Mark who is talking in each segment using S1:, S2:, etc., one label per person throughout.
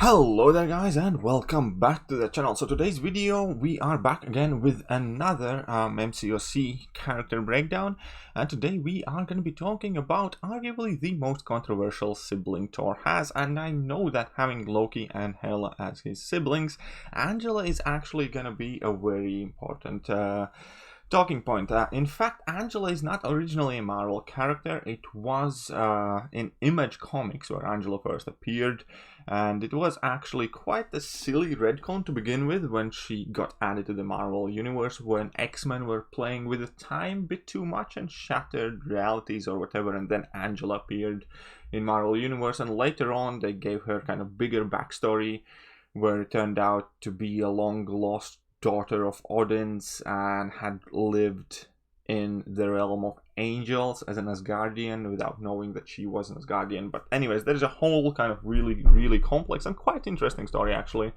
S1: Hello there guys, and welcome back to the channel. So today's video we are back again with another MCOC character breakdown, and today we are going to be talking about arguably the most controversial sibling Thor has. And I know that having Loki and Hela as his siblings, Angela is actually going to be a very important talking point. In fact, Angela is not originally a Marvel character. It was in Image Comics where Angela first appeared, and it was actually quite a silly retcon to begin with when she got added to the Marvel universe, when X-Men were playing with the time a bit too much and shattered realities or whatever, and then Angela appeared in Marvel universe, and later on they gave her kind of bigger backstory where it turned out to be a long lost daughter of Odin's and had lived in the realm of angels as an Asgardian without knowing that she was an Asgardian. But anyways, there's a whole kind of really complex and quite interesting story actually.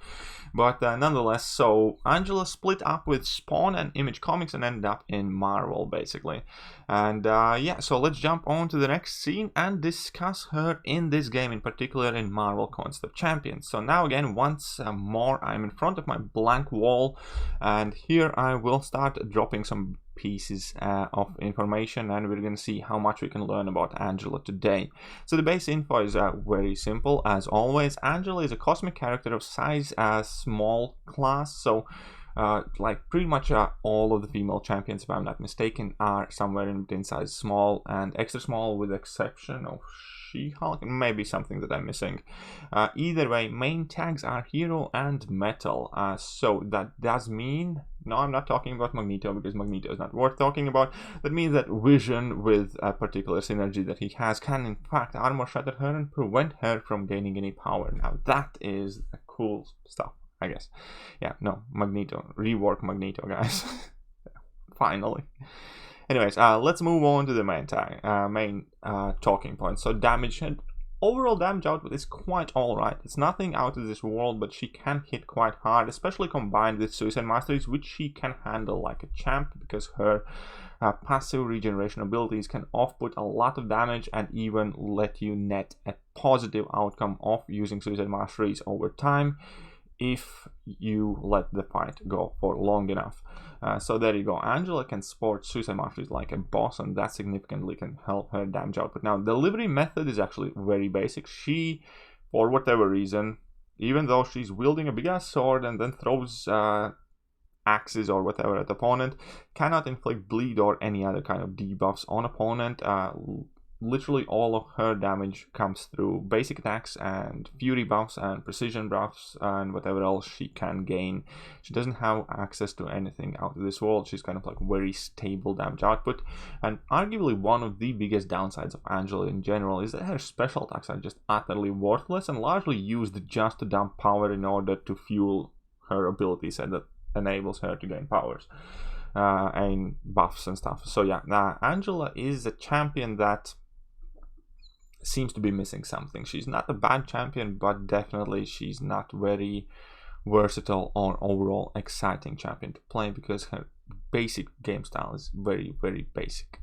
S1: But nonetheless, so Angela split up with Spawn and Image Comics and ended up in Marvel basically. And yeah, so let's jump on to the next scene and discuss her in this game, in particular in Marvel Concept of Champions. So now again, once more, I'm in front of my blank wall, and here I will start dropping some pieces of information, and we're going to see how much we can learn about Angela today. So the base info is very simple as always. Angela is a cosmic character of size small class, so like pretty much all of the female champions, if I'm not mistaken, are somewhere in between size small and extra small, with the exception of She-Hulk, maybe something that I'm missing. Either way, main tags are hero and metal. So that does mean, no, I'm not talking about Magneto because Magneto is not worth talking about. That means that Vision, with a particular synergy that he has, can in fact armor shatter her and prevent her from gaining any power. Now that is cool stuff, I guess. Yeah, no, Magneto. Rework Magneto, guys. Finally. Anyways, let's move on to the main talking points. So damage and overall damage output is quite alright. It's nothing out of this world, but she can hit quite hard, especially combined with Suicide Masteries, which she can handle like a champ, because her passive regeneration abilities can off-put a lot of damage and even let you net a positive outcome of using Suicide Masteries over time, if you let the fight go for long enough. So there you go. Angela can sport Suicide Masteries like a boss, and that significantly can help her damage output. Now, delivery method is actually very basic. She, for whatever reason, even though she's wielding a big ass sword and then throws axes or whatever at opponent, cannot inflict bleed or any other kind of debuffs on opponent. Literally all of her damage comes through basic attacks and fury buffs and precision buffs and whatever else she can gain. She doesn't have access to anything out of this world. She's kind of like very stable damage output, and arguably one of the biggest downsides of Angela in general is that her special attacks are just utterly worthless and largely used just to dump power in order to fuel her abilities, and that enables her to gain powers and buffs and stuff. So yeah, Angela is a champion that seems to be missing something. She's not a bad champion, but definitely she's not very versatile or overall exciting champion to play, because her basic game style is very basic.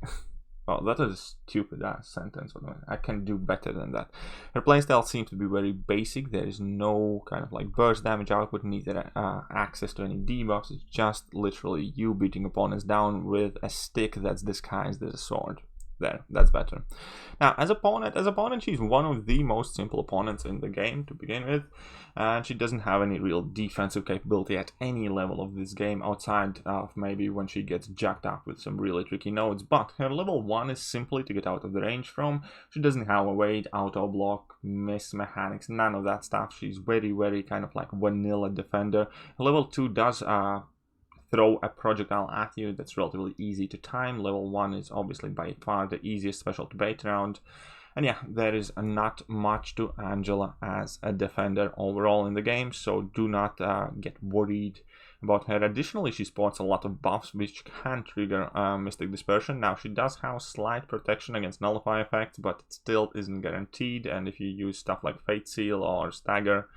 S1: Oh, that is a stupid ass sentence. I can do better than that. Her playstyle seems to be very basic. There is no kind of like burst damage output, neither access to any debuffs. It's just literally you beating opponents down with a stick that's disguised as a sword. There, that's better. Now, as opponent, she's one of the most simple opponents in the game to begin with, and she doesn't have any real defensive capability at any level of this game, outside of maybe when she gets jacked up with some really tricky nodes. But her level 1 is simply to get out of the range from. She doesn't have a weight, auto block, miss mechanics, none of that stuff. She's very kind of like vanilla defender. Her level 2 does throw a projectile at you that's relatively easy to time. Level 1 is obviously by far the easiest special to bait around. And yeah, there is not much to Angela as a defender overall in the game, so do not get worried about her. Additionally, she sports a lot of buffs which can trigger Mystic Dispersion. Now, she does have slight protection against nullify effects, but it still isn't guaranteed, and if you use stuff like Fate Seal or Stagger,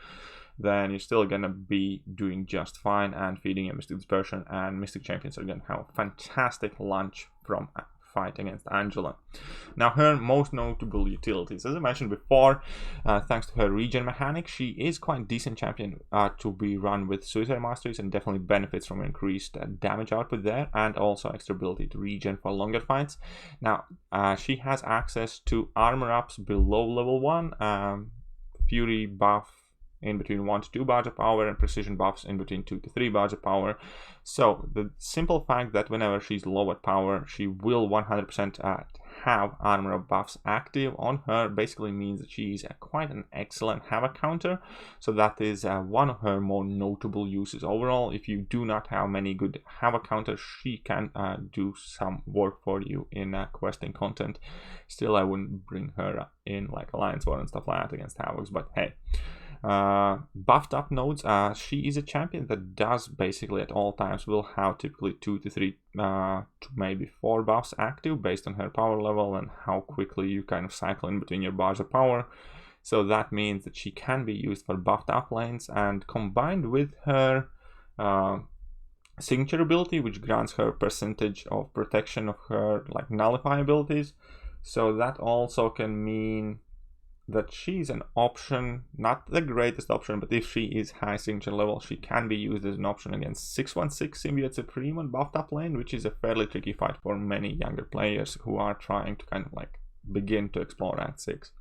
S1: then you're still gonna be doing just fine and feeding your Mystic Dispersion, and Mystic Champions are gonna have a fantastic launch from fight against Angela. Now, her most notable utilities, as I mentioned before, thanks to her regen mechanic, she is quite decent champion to be run with Suicide Masteries, and definitely benefits from increased damage output there, and also extra ability to regen for longer fights. Now, she has access to armor ups below level 1, fury buff in between 1 to 2 bars of power, and precision buffs in between 2 to 3 bars of power. So the simple fact that whenever she's low at power, she will 100% have armor buffs active on her basically means that she is quite an excellent havoc counter. So that is one of her more notable uses. Overall, if you do not have many good havoc counters, she can do some work for you in questing content. Still, I wouldn't bring her in like Alliance War and stuff like that against havocs, but hey. Buffed up nodes, she is a champion that does basically at all times will have typically 2 to 3 to maybe 4 buffs active based on her power level and how quickly you kind of cycle in between your bars of power. So that means that she can be used for buffed up lanes, and combined with her signature ability, which grants her percentage of protection of her like nullify abilities. So that also can mean that she's an option, not the greatest option, but if she is high signature level, she can be used as an option against 616 Symbiote Supreme on buffed up lane, which is a fairly tricky fight for many younger players who are trying to kind of like begin to explore Act 6.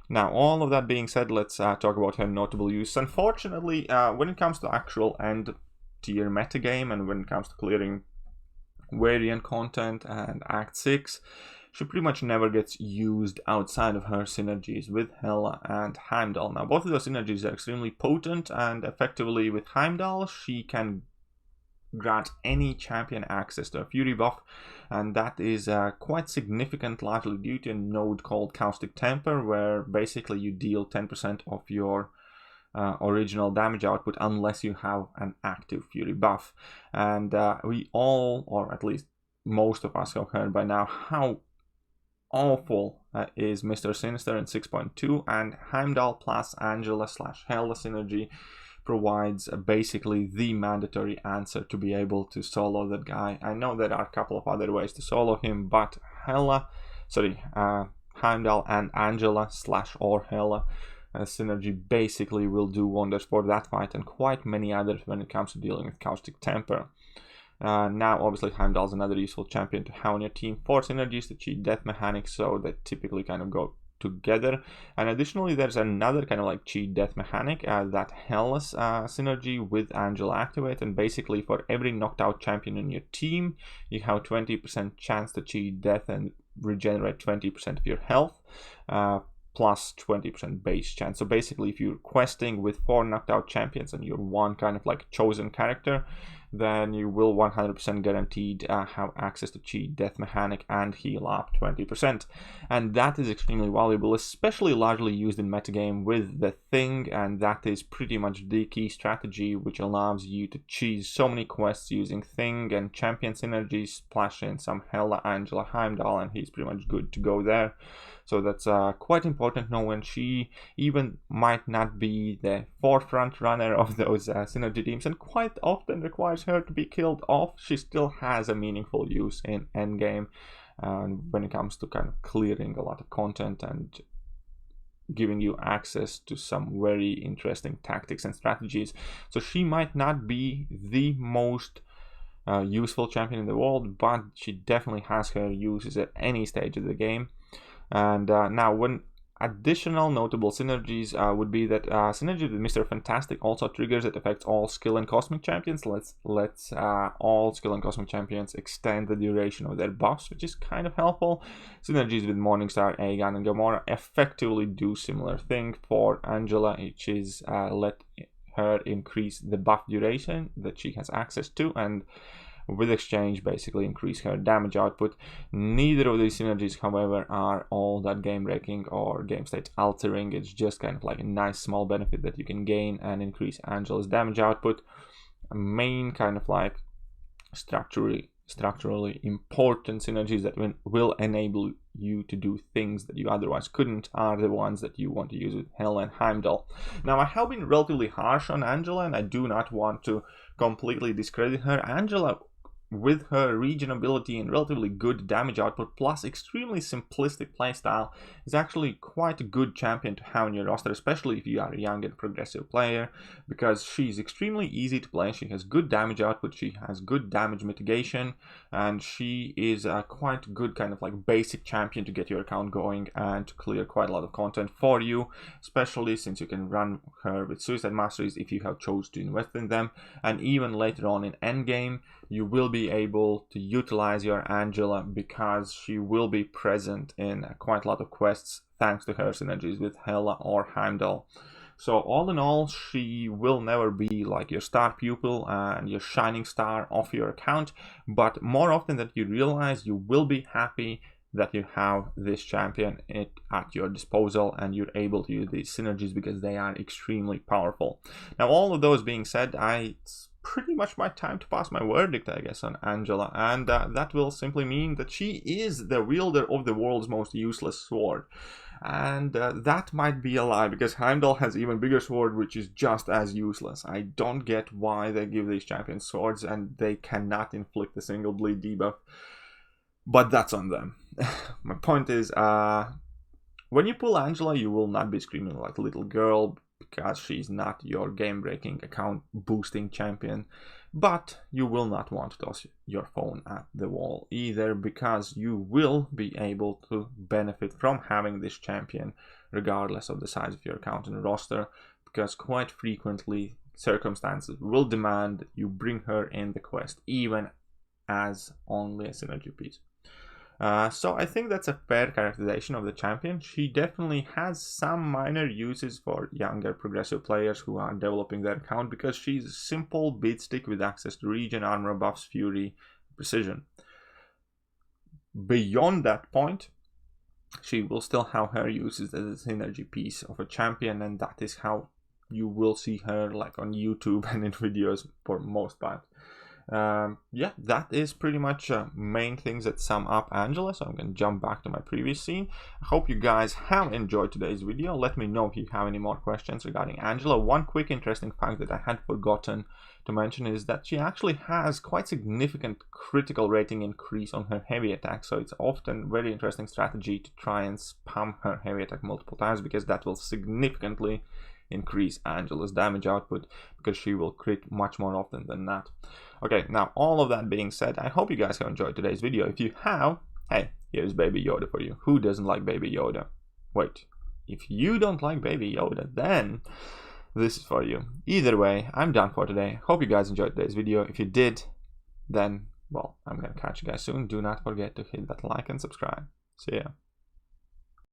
S1: Now, all of that being said, let's talk about her notable use. Unfortunately, when it comes to actual end tier metagame and when it comes to clearing variant content and Act 6, she pretty much never gets used outside of her synergies with Hela and Heimdall. Now, both of those synergies are extremely potent, and effectively with Heimdall, she can grant any champion access to a Fury buff, and that is quite significant, largely due to a node called Caustic Temper, where basically you deal 10% of your original damage output unless you have an active Fury buff. And we all, or at least most of us, have heard by now how awful is Mr. Sinister in 6.2, and Heimdall plus Angela / Hela synergy provides basically the mandatory answer to be able to solo that guy. I know there are a couple of other ways to solo him, but Heimdall and Angela / or Hela synergy basically will do wonders for that fight and quite many others when it comes to dealing with Caustic Temper. Now, obviously, Heimdall's another useful champion to have on your team for synergies, the cheat death mechanics, so they typically kind of go together. And additionally, there's another kind of like cheat death mechanic that Hela's synergy with Angela activate, and basically for every knocked out champion in your team, you have 20% chance to cheat death and regenerate 20% of your health. Plus 20% base chance. So basically, if you're questing with 4 knocked out champions and you're one kind of like chosen character, then you will 100% guaranteed have access to cheat death mechanic and heal up 20%. And that is extremely valuable, especially largely used in metagame with the Thing, and that is pretty much the key strategy which allows you to cheese so many quests using Thing and champion synergies, splash in some Hela, Angela, Heimdall, and he's pretty much good to go there. So that's quite important now when she even might not be the forefront runner of those synergy teams and quite often requires her to be killed off. She still has a meaningful use in endgame when it comes to kind of clearing a lot of content and giving you access to some very interesting tactics and strategies. So she might not be the most useful champion in the world, but she definitely has her uses at any stage of the game. And now, when additional notable synergies would be that synergy with Mr. Fantastic also triggers it affects all skill and cosmic champions. Let's all skill and cosmic champions extend the duration of their buffs, which is kind of helpful. Synergies with Morningstar, Aegon, and Gamora effectively do similar thing. For Angela, which is let her increase the buff duration that she has access to, and with exchange basically increase her damage output. Neither of these synergies, however, are all that game breaking or game state altering. It's just kind of like a nice small benefit that you can gain and increase Angela's damage output. Main kind of like structurally important synergies that will enable you to do things that you otherwise couldn't are the ones that you want to use with Hela and Heimdall. Now, I have been relatively harsh on Angela, and I do not want to completely discredit her. Angela with her regen ability and relatively good damage output plus extremely simplistic playstyle, is actually quite a good champion to have in your roster, especially if you are a young and progressive player, because she's extremely easy to play. She has good damage output, she has good damage mitigation, and she is a quite good kind of like basic champion to get your account going and to clear quite a lot of content for you, especially since you can run her with Suicide Masteries if you have chose to invest in them. And even later on in endgame, you will be able to utilize your Angela because she will be present in quite a lot of quests thanks to her synergies with Hela or Heimdall. So all in all, she will never be like your star pupil and your shining star of your account, but more often than you realize, you will be happy that you have this champion at your disposal and you're able to use these synergies because they are extremely powerful. Now, all of those being said, it's pretty much my time to pass my verdict, I guess, on Angela, and that will simply mean that she is the wielder of the world's most useless sword. And that might be a lie, because Heimdall has even bigger sword which is just as useless. I don't get why they give these champions swords and they cannot inflict a single bleed debuff, but that's on them. My point is, when you pull Angela, you will not be screaming like a little girl because she's not your game-breaking, account-boosting champion, but you will not want to toss your phone at the wall either, because you will be able to benefit from having this champion regardless of the size of your account and roster, because quite frequently circumstances will demand you bring her in the quest even as only a synergy piece. So I think that's a fair characterization of the champion. She definitely has some minor uses for younger progressive players who are developing their account, because she's a simple beatstick with access to regen, armor buffs, fury, precision. Beyond that point, she will still have her uses as a synergy piece of a champion, and that is how you will see her like on YouTube and in videos for most part. Yeah, that is pretty much main things that sum up Angela, so I'm going to jump back to my previous scene. I hope you guys have enjoyed today's video. Let me know if you have any more questions regarding Angela. One quick interesting fact that I had forgotten to mention is that she actually has quite significant critical rating increase on her heavy attack, so it's often very interesting strategy to try and spam her heavy attack multiple times, because that will significantly increase Angela's damage output, because she will crit much more often than that. Okay, now all of that being said, I hope you guys have enjoyed today's video. If you have, hey, here's Baby Yoda for you. Who doesn't like Baby Yoda? Wait, if you don't like Baby Yoda, then this is for you. Either way, I'm done for today. Hope you guys enjoyed today's video. If you did, then, well, I'm gonna catch you guys soon. Do not forget to hit that like and subscribe. See ya.